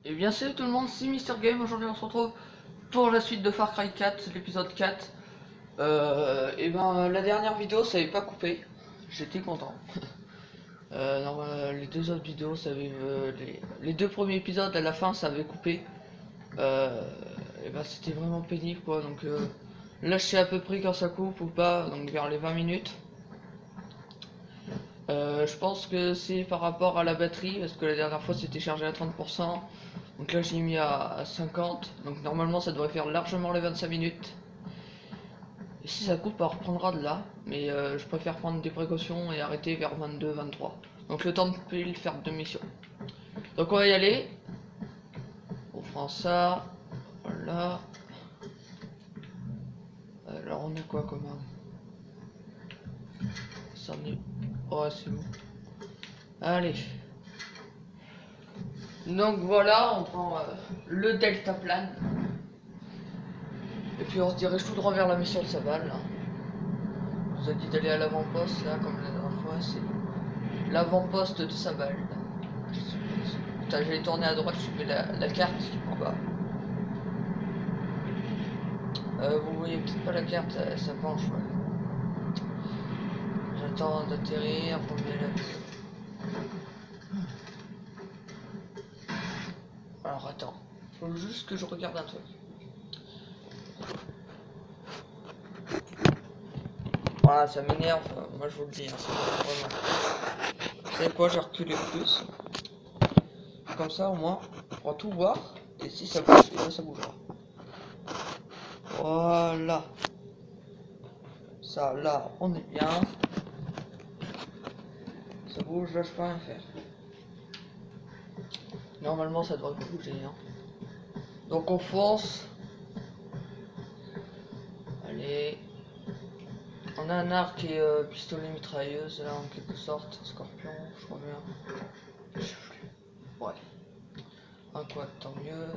Et bien salut tout le monde, c'est Mister Game. Aujourd'hui on se retrouve pour la suite de Far Cry 4, l'épisode 4. Et ben la dernière vidéo ça avait pas coupé, j'étais content. Les deux autres vidéos, ça avait, les deux premiers épisodes à la fin ça avait coupé. Et ben c'était vraiment pénible quoi, donc là je sais à peu près quand ça coupe ou pas, donc vers les 20 minutes. Je pense que c'est par rapport à la batterie, parce que la dernière fois c'était chargé à 30%, donc là j'ai mis à 50, donc normalement ça devrait faire largement les 25 minutes. Et si ça coupe, on reprendra de là, mais je préfère prendre des précautions et arrêter vers 22-23. Donc le temps de pile faire deux missions. Donc on va y aller. On prend ça, voilà. Alors on a quoi comme arme? Ça en est... Ouais c'est bon. Allez. Donc voilà, on prend le deltaplane. Et puis on se dirige tout droit vers la mission de Saval. Là. On nous a dit d'aller à l'avant-poste, là, comme la dernière fois, c'est l'avant-poste de Saval. Putain, j'allais tourner à droite, je mets la carte en bas. Vous voyez peut-être pas la carte, ça penche, ouais. J'attends d'atterrir pour me la... Alors attends, faut juste que je regarde un truc. Voilà, ça m'énerve, moi je vous le dis, hein, vraiment. Vous savez quoi, j'ai reculé plus. Comme ça au moins, on pourra tout voir. Et si ça bouge, et là ça bougera. Voilà. Ça là, on est bien. Ça bouge, là je peux rien faire. Normalement ça devrait bouger. Hein. Donc on fonce. Allez. On a un arc et pistolet mitrailleuse là en quelque sorte. Scorpion, je crois bien. Ouais. Un quad, tant mieux.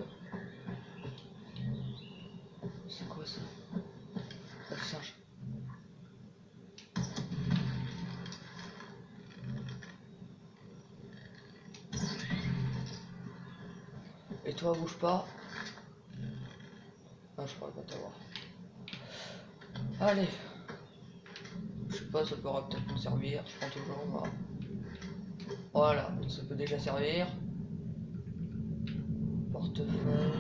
C'est quoi ça? Ah, le singe. Et toi bouge pas. Ah je pourrais pas t'avoir. Allez. Je sais pas, ça pourra peut-être me servir. Je prends toujours moi. Voilà, ça peut déjà servir. Portefeuille.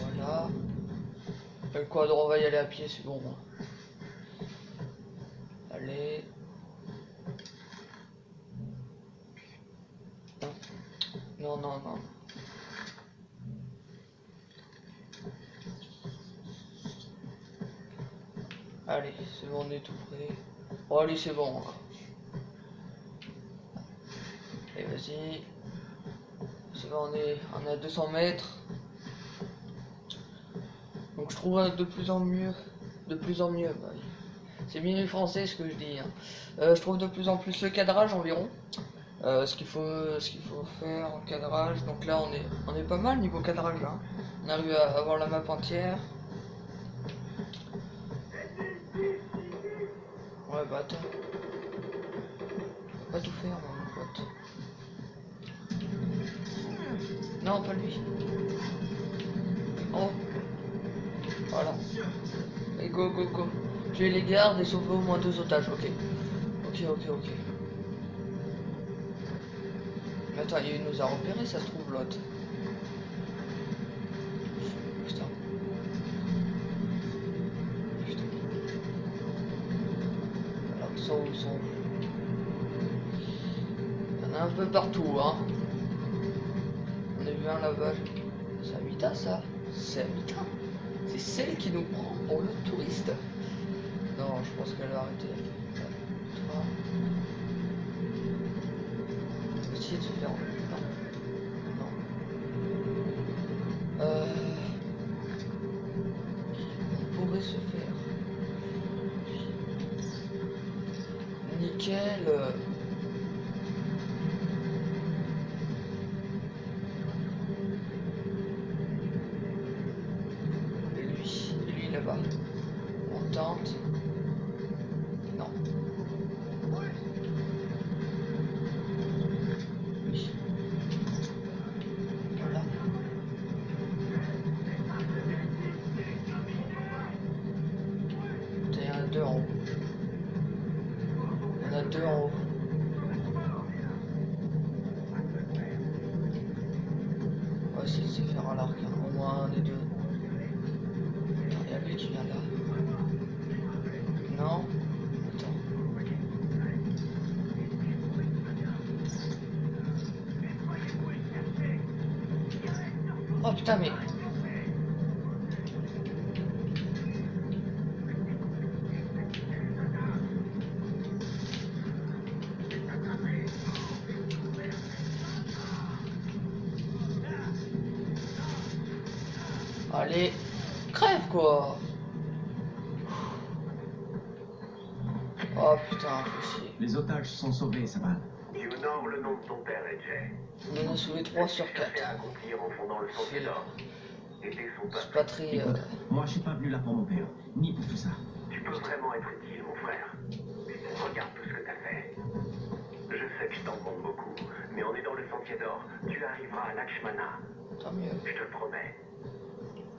Voilà. Et le quadre, on va y aller à pied, c'est bon. Allez. Non, non, non. Allez, c'est bon, on est tout prêt. Oh, allez, c'est bon. Allez, vas-y. C'est bon, on est à 200 mètres. Donc je trouve de plus en mieux. De plus en mieux. Bah, c'est bien français ce que je dis. Hein. Je trouve de plus en plus le cadrage environ. Ce qu'il faut faire en cadrage. Donc là, on est pas mal niveau cadrage. Hein. On arrive à avoir la map entière. Ouais, bah attends. Je peux pas tout faire, mon pote. Non, pas lui. Oh. Voilà. Et go, go, go. Tuer les gardes et sauver au moins 2 otages. Ok. Ok. Mais attends, il nous a repéré, ça se trouve, l'autre. Putain. Alors, ils sont où? Il y en a un peu partout, hein. On a vu un là-bas. C'est Amita, ça? C'est Amita. C'est celle qui nous prend pour le touriste. Non, je pense qu'elle va arrêter. On va essayer de se faire... Non. On pourrait se faire... Nickel. Lui là-bas. On tente. Non. Oui. Voilà. deux en haut. On va essayer de se faire à l'arc, hein. Au moins un des deux. Attends, il y a lui qui vient là. Non. Attends. Oh putain, mais... Allez, crève quoi. Oh putain, faut chier. Les otages sont sauvés, ça va. Tu honores le nom de ton père, Edgey. On en a sauvé 3 sur 4. Fait accomplir en fondant le sentier d'or. Aider son C'est peuple. pas très... Écoute, moi je suis pas venu là pour mon père, ni pour tout ça. Tu peux vraiment être utile, mon frère. Regarde tout ce que t'as fait. Je sais que je t'en compte beaucoup, mais en aidant le sentier d'or, tu arriveras à Lakshmana. Tant mieux. Je te le promets.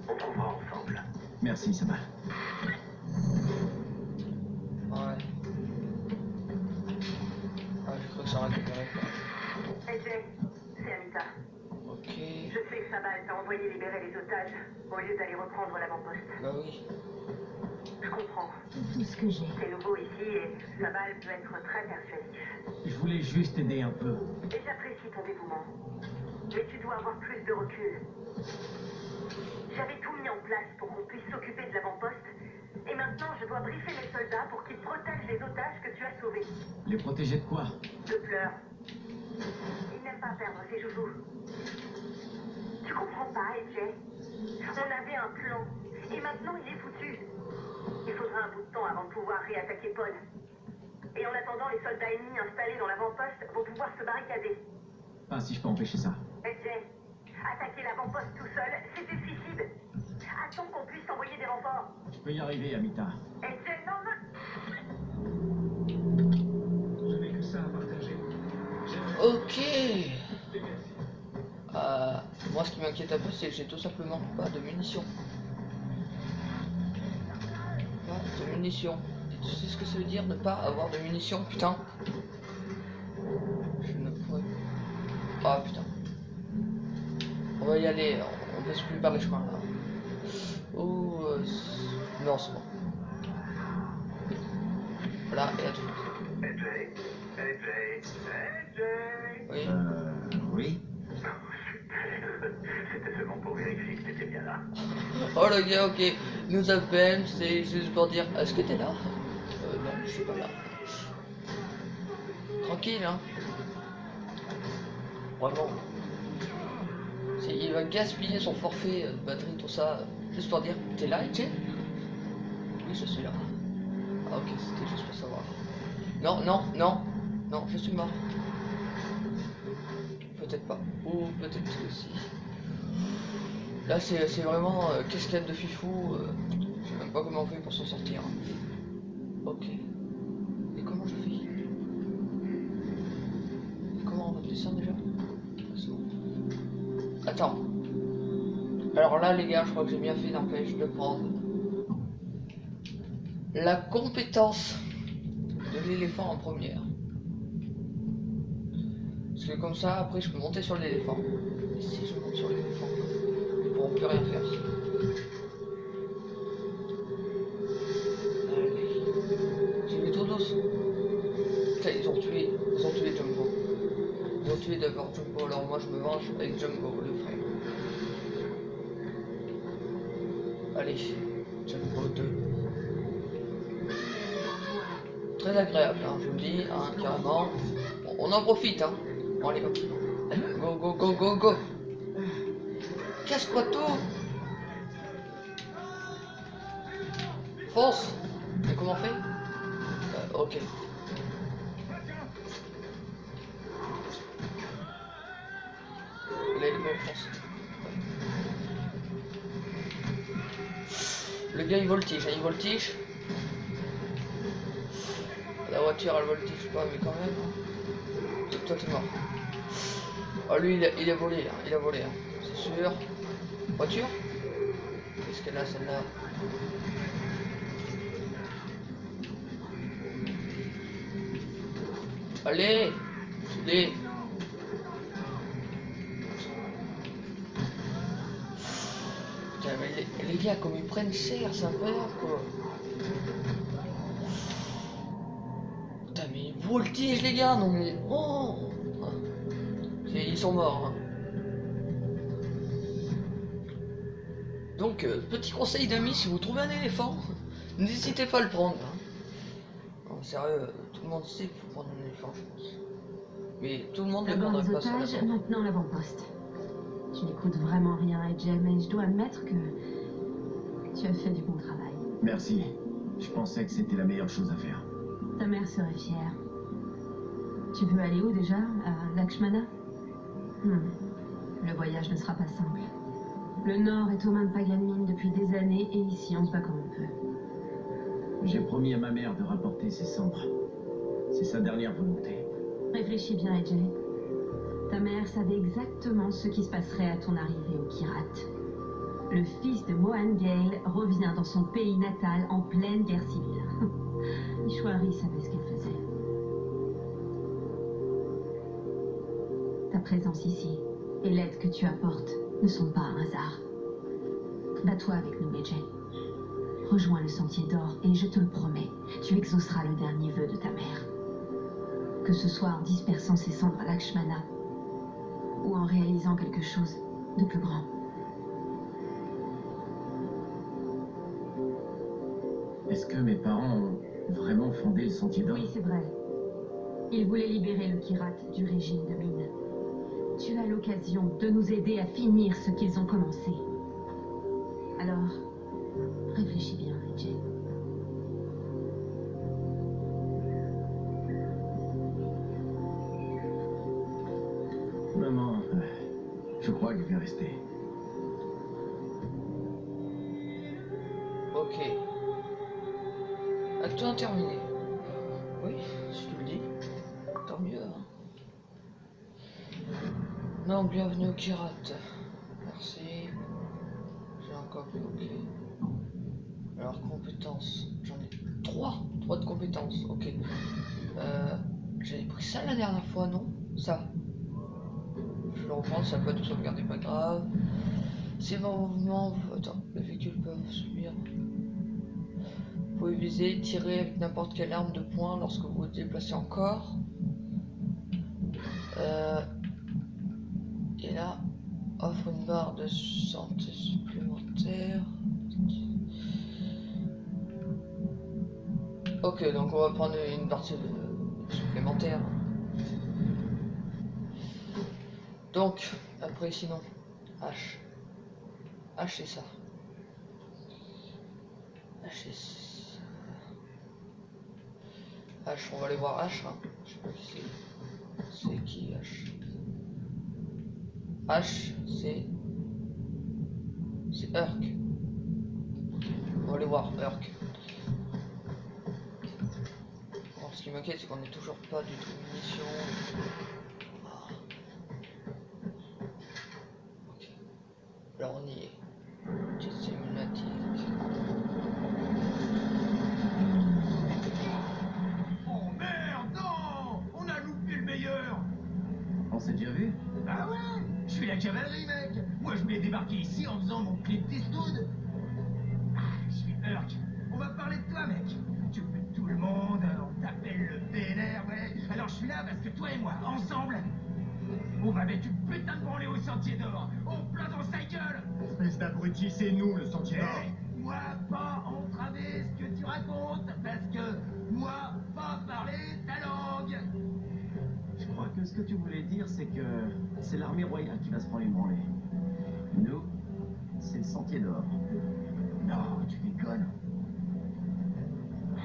On trouvera ensemble. Merci, ça va. Ouais. Ah, j'ai cru que ça récupérait quoi. Edgey, c'est Amita. Ok. Je sais que Sabal t'a envoyé libérer les otages au lieu d'aller reprendre l'avant-poste. Bah oui. Je comprends. Tout ce que j'ai. C'est nouveau ici et Sabal peut être très persuasif. Je voulais juste aider un peu. Et j'apprécie ton dévouement. Mais tu dois avoir plus de recul. J'avais tout mis en place pour qu'on puisse s'occuper de l'avant-poste. Et maintenant, je dois briefer mes soldats pour qu'ils protègent les otages que tu as sauvés. Les protéger de quoi? De pleurs. Il n'aime pas perdre ses joujoux. Tu comprends pas, Edgey? On avait un plan. Et maintenant, il est foutu. Il faudra un bout de temps avant de pouvoir réattaquer Paul. Et en attendant, les soldats ennemis installés dans l'avant-poste vont pouvoir se barricader. Pas si je peux empêcher ça. Edgey, attaquer l'avant-poste tout seul, c'est du suicide. Attends qu'on puisse envoyer des renforts. Je peux y arriver, Amita. Edgey, non, non. Je n'ai que ça à partager. Ok. Moi, ce qui m'inquiète un peu, c'est que j'ai tout simplement pas de munitions. Pas de munitions. Et tu sais ce que ça veut dire ne pas avoir de munitions, putain? Je ne pourrais. Ah putain. On va y aller, on passe plus par les chemins là. Oh, non, c'est bon. Voilà, et à tout. Edgey, Edgey, Edgey. Oui. Oui. C'était seulement pour vérifier que t'étais bien là. Oh le gars, ok, nous appelle, c'est juste pour dire, est-ce que t'es là? Non, je suis pas là. Tranquille, hein. Vraiment. Il va gaspiller son forfait de batterie, tout ça, juste pour dire, t'es là, Edgey? Oui, je suis là. Ah ok, c'était juste pour savoir. Non, non, non, non, je suis mort. Peut-être pas, ou peut-être que si. Là, c'est vraiment cascade de fifou. Je sais même pas comment on fait pour s'en sortir. Ok. Et comment je fais? Comment on va descendre déjà? C'est bon. Attends. Alors là, les gars, je crois que j'ai bien fait, n'empêche, de prendre la compétence de l'éléphant en première. Parce que comme ça, après, je peux monter sur l'éléphant. Et si je monte sur l'éléphant, ils pourront plus rien faire. Allez. J'ai mis trop douce. Putain, ils ont tué Jumbo. Ils ont tué d'abord Jumbo, alors moi je me venge avec Jumbo, le frère. Allez, Jumbo 2. Très agréable, hein, je vous le dis, hein, carrément. Bon, on en profite, hein. Bon, allez, hop. Go, go, go, go, go. Casse-toi tout. Fonce. Mais comment on fait? Ok. Allez, go, fonce. Le gars il voltige, il voltige. La voiture elle voltige pas, mais quand même. Hein. Toi t'es mort. Oh lui il a volé, hein. Il a volé, hein. C'est sûr. Voiture. Qu'est-ce qu'elle a celle-là? Allez, allez. Putain, mais les gars, comme ils prennent cher, ça perd quoi. Putain, mais ils voltigent les gars, non mais. Oh, ils sont morts. Hein. Donc, petit conseil d'amis, si vous trouvez un éléphant, n'hésitez pas à le prendre. Hein. Non, sérieux, tout le monde sait qu'il faut prendre un éléphant, je pense. Mais tout le monde ne D'abord prendrait les pas sur la otages, bande. maintenant l'avant-poste. Tu n'écoutes vraiment rien, AJ, mais je dois admettre que tu as fait du bon travail. Merci. Je pensais que c'était la meilleure chose à faire. Ta mère serait fière. Tu veux aller où déjà? À Lakshmana? Le voyage ne sera pas simple. Le Nord est aux mains de Paganmin depuis des années et ici on se bat comme on peut. J'ai promis à ma mère de rapporter ses cendres. C'est sa dernière volonté. Réfléchis bien, AJ. Ta mère savait exactement ce qui se passerait à ton arrivée au Kirat. Le fils de Mohan Gale revient dans son pays natal en pleine guerre civile. Ishwari savait ce qu'il faisait. Ta présence ici et l'aide que tu apportes ne sont pas un hasard. Bats-toi avec nous, AJ. Rejoins le Sentier d'Or et je te le promets, tu exauceras le dernier vœu de ta mère. Que ce soit en dispersant ses cendres à Lakshmana ou en réalisant quelque chose de plus grand. Est-ce que mes parents ont vraiment fondé le Sentier d'Or? Oui, c'est vrai. Ils voulaient libérer le Kirat du régime de Mine. Tu as l'occasion de nous aider à finir ce qu'ils ont commencé. Alors, réfléchis bien, AJ. Maman, je crois que je vais rester. Ok. Acte terminé. Oui, si tu le dis. Tant mieux. Hein. Non, bienvenue au Kirat. Merci. J'ai encore bloqué. Alors, compétences. J'en ai 3. 3 de compétences. Ok. J'avais pris ça la dernière fois, non? Ça. Je vais le reprendre, ça peut être sauvegardé, pas grave. C'est mon mouvement. Attends, les véhicules peuvent subir. Vous pouvez viser, tirer avec n'importe quelle arme de poing lorsque vous vous déplacez encore. Et là, offre une barre de santé supplémentaire. Ok, donc on va prendre une barre supplémentaire. Donc, après sinon, H. H c'est ça. H c'est ça. H, on va aller voir H. Hein. Je sais pas qui c'est. C'est qui H? H, c'est Urk. On va aller voir Urk. Bon, ce qui m'inquiète, c'est qu'on n'est toujours pas du tout munitions. Ah. Ok. Alors on y est. Oh merde, non! On a loupé le meilleur! On s'est déjà vu? Bah ouais! Je suis la cavalerie, mec! Moi, je voulais débarquer ici en faisant mon Clint Eastwood! Ah, je suis Urk. On va parler de toi, mec! Tu butes tout le monde, on t'appelle le PNR, ouais! Alors je suis là parce que toi et moi, ensemble, on va mettre une putain de branlée au Sentier d'Or! On plein dans sa gueule! Espèce d'abruti, c'est nous le Sentier d'Or. Eh, moi, pas entraver ce que tu racontes, parce que moi, pas parler ta langue! Je crois que ce que tu voulais dire, c'est que c'est l'armée royale qui va se prendre une branlée. Nous, c'est le Sentier d'Or. Non, tu déconnes.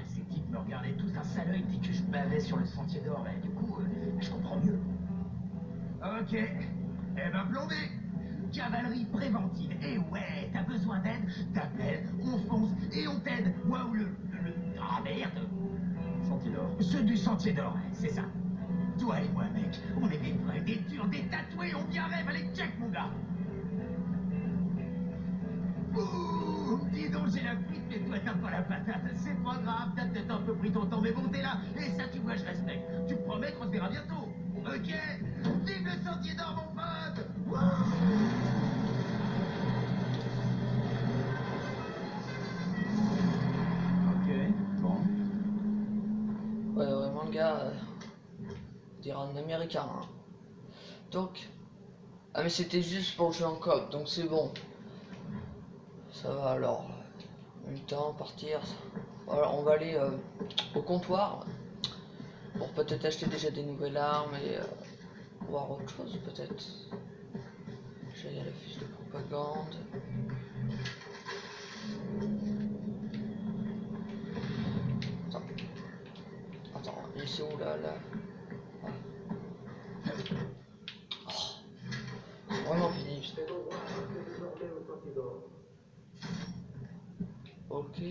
Ces types me regardaient tous d'un sale œil dès que je bavais sur le Sentier d'Or, et du coup, je comprends mieux. Ok, eh ben plombé. Cavalerie préventive. Et ouais, t'as besoin d'aide, t'appelles, on fonce et on t'aide. Moi ou Ah merde. Sentier d'Or. Ceux du Sentier d'Or, c'est ça. Toi et moi, mec, on est des vrais, des durs, des tatoués, on vient rêve, allez, check, mon gars. Ouh, dis donc j'ai la fuite, mais toi t'as pas la patate. C'est pas grave, t'as peut-être un peu pris ton temps, mais bon, t'es là. Et ça, tu vois, je respecte. Tu me promets qu'on se verra bientôt. Ok? Vive le sentier d'or, mon pote! Ok, bon. Ouais, vraiment, le gars, on dirait un américain. Hein. Donc, ah, mais c'était juste pour jouer en coop, donc c'est bon. Ça va alors. En même temps, partir. Voilà, on va aller au comptoir pour peut-être acheter déjà des nouvelles armes et voir autre chose peut-être. J'ai la fiche de propagande. Attends. Attends, il est où là ah. Oh. C'est vraiment pénible. Ok.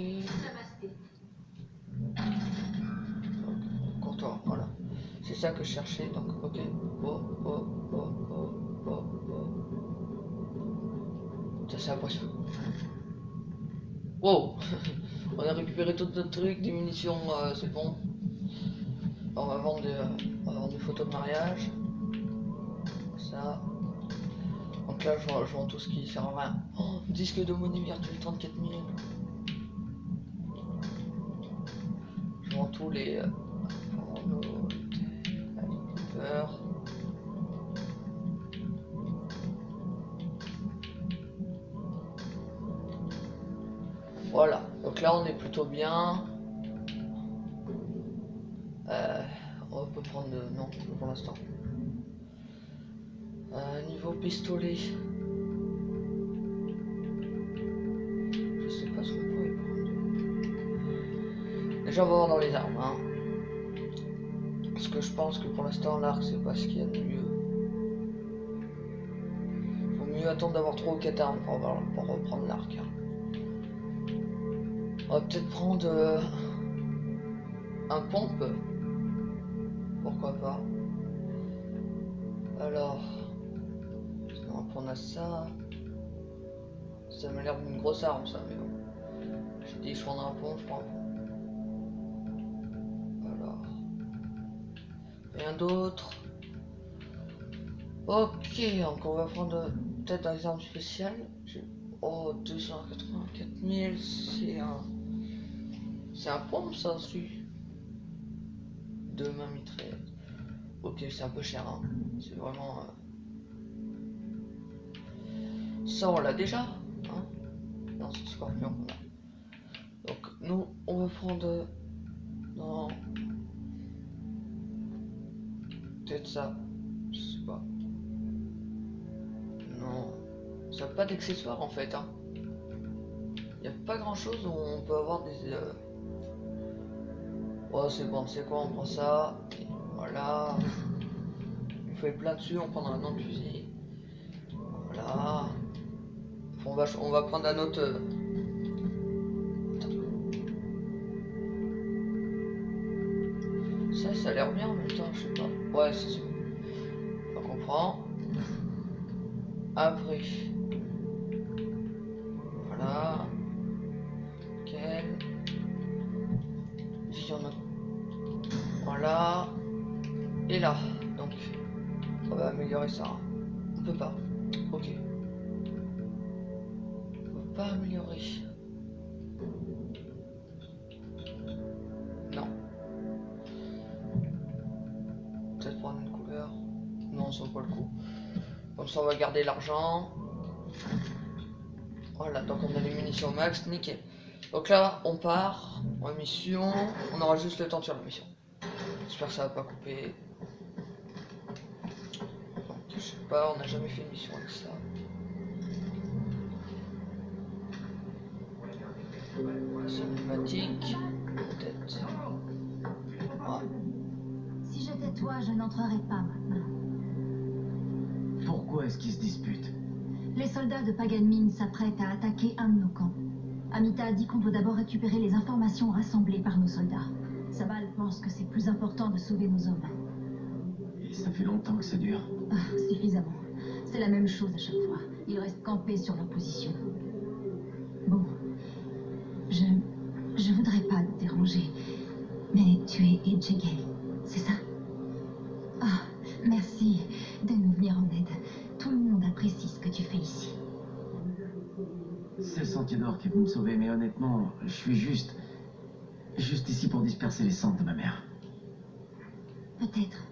Comptoir, voilà. C'est ça que je cherchais, donc ok. Oh. Ça c'est impressionnant. Wow. On a récupéré tout notre truc, des munitions, c'est bon. On va vendre des photos de mariage. Ça. Donc là, je vends tout ce qui sert à rien. Oh, disque de monnaie virtuelle 34 000. Je vends tous les... Voilà, donc là on est plutôt bien. On peut prendre... non, pour l'instant. Niveau pistolet. Je sais pas ce qu'on pourrait prendre. Déjà on va voir dans les armes. Hein. Parce que je pense que pour l'instant l'arc c'est pas ce qu'il y a de mieux. Faut mieux attendre d'avoir 3 ou 4 armes pour reprendre l'arc. Hein. On va peut-être prendre un pompe. Pourquoi pas. Alors, on va prendre ça. Ça m'a l'air d'une grosse arme ça, mais bon. J'ai dit je prendrai un pompe, je prends un pompe. Alors. Rien d'autre. Ok, donc on va prendre peut-être dans les armes spéciales. Oh, 284 000, c'est un pompe ça aussi. 2 mains mitraillettes. Ok, c'est un peu cher, hein. C'est vraiment... Ça on l'a déjà, hein. Non, c'est Scorpion qu'on a. Donc nous, on va prendre... Non... Peut-être ça. Je sais pas. Non. Ça n'a pas d'accessoires en fait, hein. Il n'y a pas grand chose où on peut avoir des... Oh c'est bon, c'est quoi, on prend ça. Et voilà. On fait plein dessus, on prendra un autre fusil. Voilà. On va prendre un autre... Ça a l'air bien en même temps, je sais pas. Ouais, c'est sûr. Donc on prend. Après. Voilà. Nickel. Vision. Voilà. Et là. Donc. On va améliorer ça. On peut pas. Ok. On peut pas améliorer. Non. Peut-être prendre une couleur. Non, ça vaut pas le coup. Comme ça, on va garder l'argent. Voilà, donc on a les munitions max, nickel. Donc là, on part en mission. On aura juste le temps de faire la mission. J'espère que ça va pas couper. Donc, je sais pas, on n'a jamais fait une mission avec ça. Cinématique, peut-être. Ouais. Si j'étais toi, je n'entrerais pas maintenant. Pourquoi est-ce qu'ils se disputent? Les soldats de Pagan Min s'apprêtent à attaquer un de nos camps. Amita a dit qu'on doit d'abord récupérer les informations rassemblées par nos soldats. Sabal pense que c'est plus important de sauver nos hommes. Et ça fait longtemps que ça dure. Ah, suffisamment. C'est la même chose à chaque fois. Ils restent campés sur leur position. Bon, Je voudrais pas te déranger, mais tu es Edgegay, c'est ça? Ah, merci de nous venir en aide. Tout le monde apprécie ce que tu fais ici. C'est le Sentier d'Or qui veut me sauver, mais honnêtement, je suis juste ici pour disperser les cendres de ma mère. Peut-être.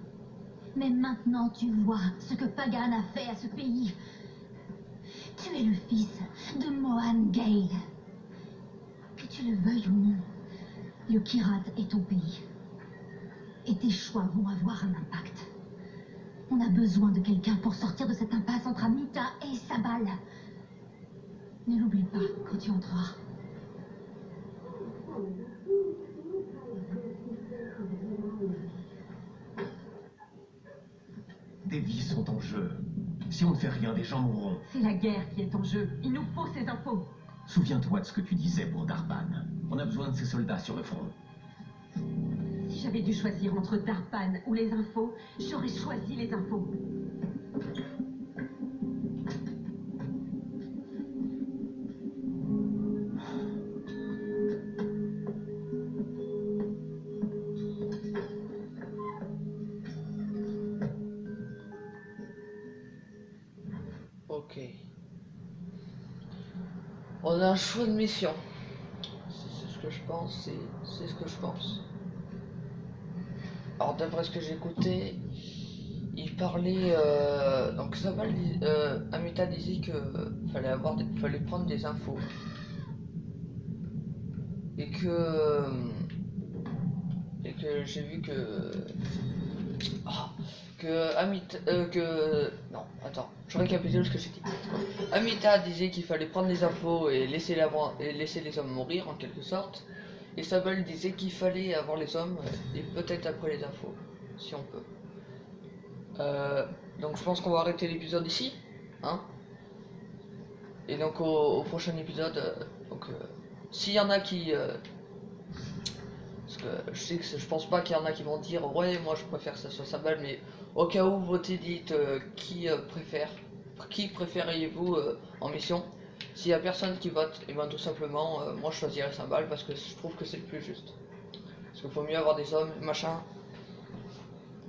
Mais maintenant tu vois ce que Pagan a fait à ce pays. Tu es le fils de Mohan Gale. Que tu le veuilles ou non, le Kyrat est ton pays. Et tes choix vont avoir un impact. On a besoin de quelqu'un pour sortir de cette impasse entre Amita et Sabal. Ne l'oublie pas quand tu entreras. Des vies sont en jeu. Si on ne fait rien, des gens mourront. C'est la guerre qui est en jeu. Il nous faut ces infos. Souviens-toi de ce que tu disais pour Darpan. On a besoin de ces soldats sur le front. Si j'avais dû choisir entre Darpan ou les infos, j'aurais choisi les infos. Ok. On a un choix de mission. C'est ce que je pense, c'est ce que je pense. Alors d'après ce que j'ai écouté, il parlait donc Sabal, Amita disait que fallait prendre des infos et que j'ai vu que non, attends, je récapitule ce que j'ai dit. Amita disait qu'il fallait prendre des infos et laisser les hommes mourir en quelque sorte. Et Sabal disait qu'il fallait avoir les hommes et peut-être après les infos, si on peut. Donc je pense qu'on va arrêter l'épisode ici, hein. Et donc au prochain épisode, s'il y en a qui, parce que je pense pas qu'il y en a qui vont dire ouais moi je préfère que ça soit Sabal, mais au cas où votez, dites qui préfériez-vous en mission. S'il y a personne qui vote, et ben tout simplement moi je choisirais Sabal parce que je trouve que c'est le plus juste. Parce qu'il faut mieux avoir des hommes, machin.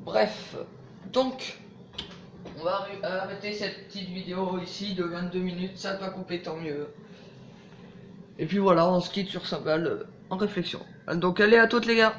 Bref, donc on va arrêter cette petite vidéo ici de 22 minutes, ça va couper tant mieux. Et puis voilà, on se quitte sur Sabal en réflexion. Donc allez à toutes les gars.